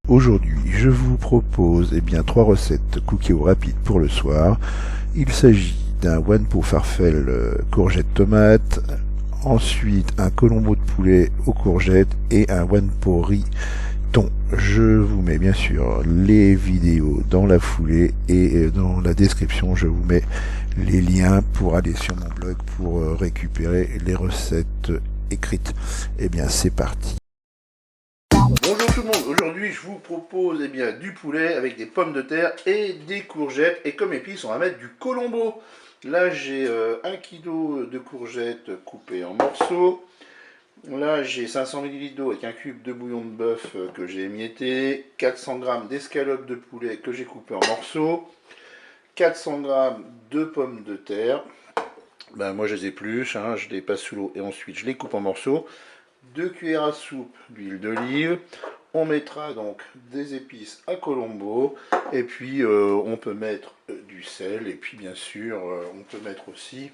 Aujourd'hui, je vous propose trois recettes cookies au rapide pour le soir. Il s'agit d'un Wanpo farfel courgette tomate, ensuite un colombo de poulet aux courgettes et un Wanpo riz thon. Je vous mets bien sûr les vidéos dans la foulée et dans la description je vous mets les liens pour aller sur mon blog pour récupérer les recettes écrites. Eh bien c'est parti. Bonjour tout le monde, aujourd'hui je vous propose du poulet avec des pommes de terre et des courgettes, et comme épice on va mettre du colombo. Là j'ai 1 kg de courgettes coupées en morceaux. Là j'ai 500 ml d'eau avec un cube de bouillon de bœuf que j'ai émietté, 400 g d'escalope de poulet que j'ai coupé en morceaux, 400 g de pommes de terre. Moi je les épluche, je les passe sous l'eau et ensuite je les coupe en morceaux. 2 cuillères à soupe d'huile d'olive. On mettra donc des épices à colombo, et puis on peut mettre du sel, et puis bien sûr on peut mettre aussi,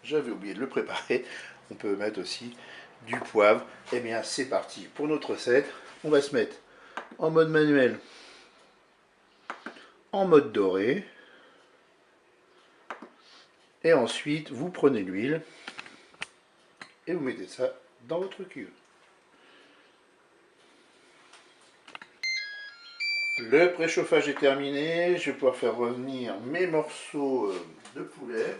j'avais oublié de le préparer, on peut mettre aussi du poivre. Et bien c'est parti pour notre recette. On va se mettre en mode manuel, en mode doré, et ensuite vous prenez l'huile et vous mettez ça dans votre cuve. Le préchauffage est terminé, je vais pouvoir faire revenir mes morceaux de poulet.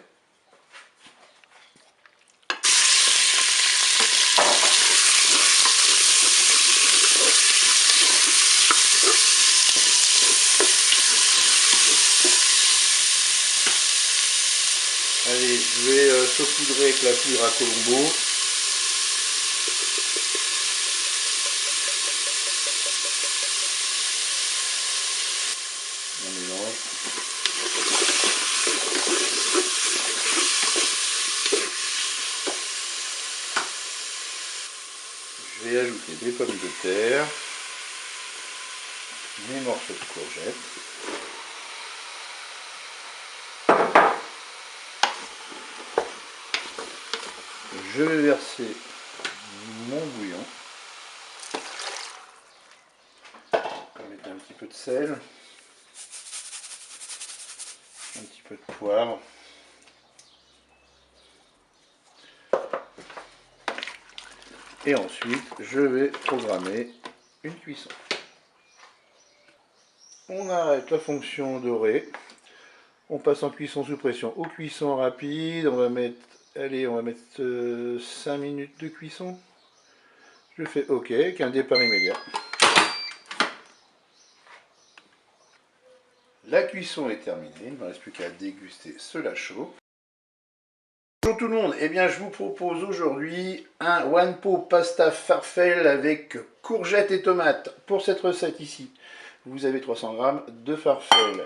Allez, je vais saupoudrer avec la poudre à colombo. On mélange. Je vais ajouter des pommes de terre, mes morceaux de courgettes. Je vais verser mon bouillon. Je vais mettre un petit peu de sel, un petit peu de poivre. Et ensuite, je vais programmer une cuisson. On arrête la fonction dorée. On passe en cuisson sous pression ou cuisson rapide. On va mettre, allez, on va mettre 5 minutes de cuisson. Je fais OK avec un départ immédiat. La cuisson est terminée. Il ne me reste plus qu'à déguster cela chaud. Bonjour tout le monde, je vous propose aujourd'hui un Wanpo pasta farfel avec courgettes et tomates. Pour cette recette ici, vous avez 300 g de farfel.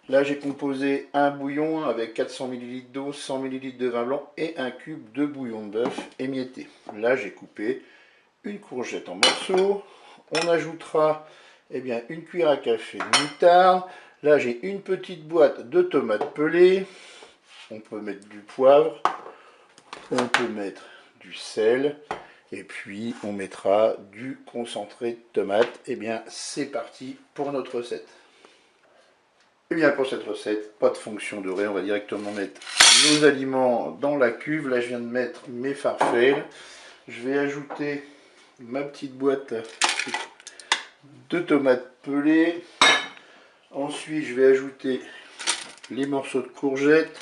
Là j'ai composé un bouillon avec 400 ml d'eau, 100 ml de vin blanc et un cube de bouillon de bœuf émietté. Là j'ai coupé une courgette en morceaux. On ajoutera une cuillère à café de moutarde. Là j'ai une petite boîte de tomates pelées. On peut mettre du poivre, on peut mettre du sel, et puis on mettra du concentré de tomate. C'est parti pour notre recette. Pour cette recette, pas de fonction dorée, on va directement mettre nos aliments dans la cuve. Là je viens de mettre mes farfels. Je vais ajouter ma petite boîte de tomates pelées. Ensuite je vais ajouter les morceaux de courgettes.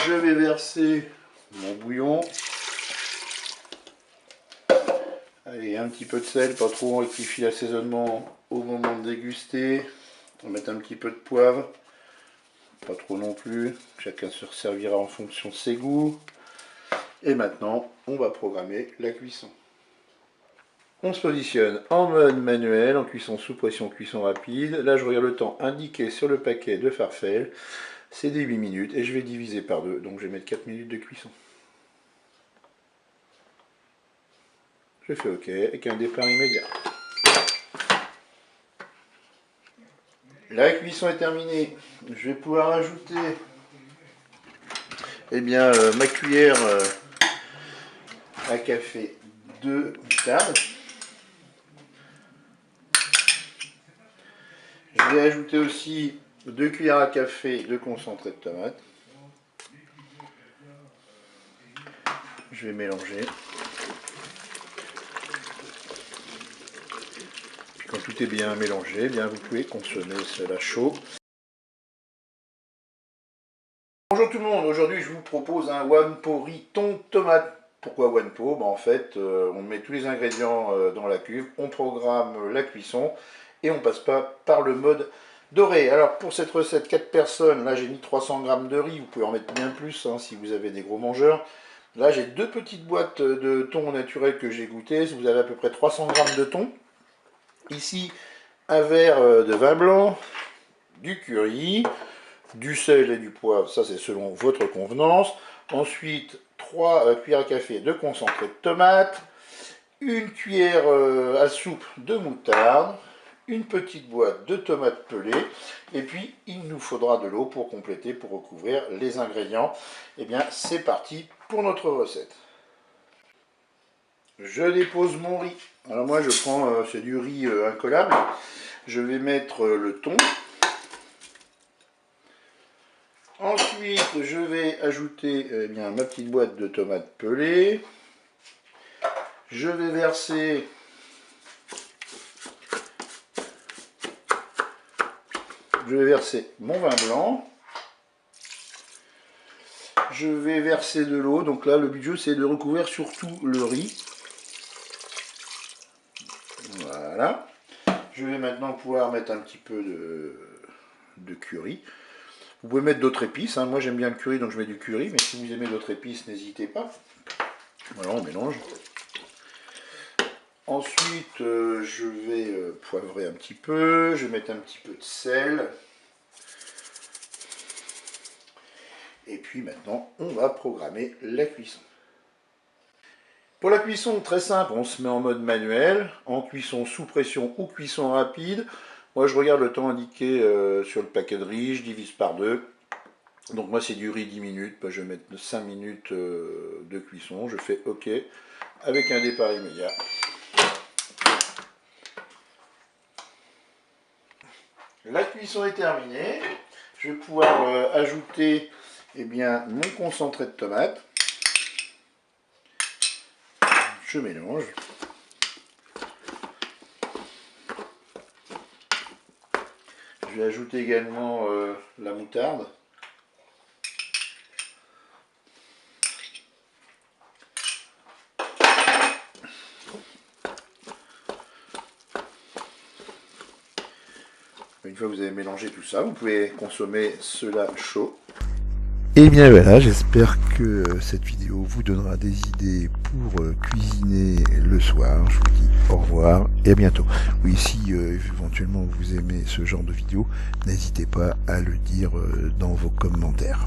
Je vais verser mon bouillon. Allez, un petit peu de sel, pas trop, on rectifie l'assaisonnement au moment de déguster. On va mettre un petit peu de poivre, pas trop non plus. Chacun se servira en fonction de ses goûts. Et maintenant, on va programmer la cuisson. On se positionne en mode manuel, en cuisson sous pression, cuisson rapide. Là, je regarde le temps indiqué sur le paquet de farfel. C'est des 8 minutes et je vais diviser par 2, donc je vais mettre 4 minutes de cuisson. Je fais OK avec un départ immédiat. La cuisson est terminée. Je vais pouvoir ajouter ma cuillère à café de moutarde. Je vais ajouter aussi 2 cuillères à café de concentré de tomate. Je vais mélanger. Puis quand tout est bien mélangé, bien vous pouvez consommer cela chaud. Bonjour tout le monde, aujourd'hui je vous propose un wanpo riz thon tomate. Pourquoi wanpo? En fait, on met tous les ingrédients dans la cuve, on programme la cuisson et on passe pas par le mode doré. Alors pour cette recette, 4 personnes, là j'ai mis 300 g de riz, vous pouvez en mettre bien plus hein, si vous avez des gros mangeurs. Là j'ai 2 petites boîtes de thon naturel que j'ai goûté, vous avez à peu près 300 g de thon. Ici un verre de vin blanc, du curry, du sel et du poivre, ça c'est selon votre convenance. Ensuite 3 cuillères à café de concentré de tomate, une cuillère à soupe de moutarde, une petite boîte de tomates pelées, et puis il nous faudra de l'eau pour compléter, pour recouvrir les ingrédients. Et bien c'est parti pour notre recette. Je dépose mon riz. Alors moi je prends, c'est du riz incollable. Je vais mettre le thon. Ensuite je vais ajouter ma petite boîte de tomates pelées. Je vais verser mon vin blanc. Je vais verser de l'eau. Donc là, le but du jeu, c'est de recouvrir surtout le riz. Voilà. Je vais maintenant pouvoir mettre un petit peu de curry. Vous pouvez mettre d'autres épices. Hein. Moi, j'aime bien le curry, donc je mets du curry. Mais si vous aimez d'autres épices, n'hésitez pas. Voilà, on mélange. Ensuite, je vais poivrer un petit peu. Je vais mettre un petit peu de sel. Et puis maintenant, on va programmer la cuisson. Pour la cuisson, très simple, on se met en mode manuel, en cuisson sous pression ou cuisson rapide. Moi, je regarde le temps indiqué sur le paquet de riz, je divise par 2. Donc moi, c'est du riz 10 minutes. Je vais mettre 5 minutes de cuisson. Je fais OK avec un départ immédiat. La cuisson est terminée. Je vais pouvoir ajouter mon concentré de tomate. Je mélange. Je vais ajouter également la moutarde. Une fois que vous avez mélangé tout ça, vous pouvez consommer cela chaud. Et bien voilà, j'espère que cette vidéo vous donnera des idées pour cuisiner le soir. Je vous dis au revoir et à bientôt. Oui, si éventuellement vous aimez ce genre de vidéo, n'hésitez pas à le dire dans vos commentaires.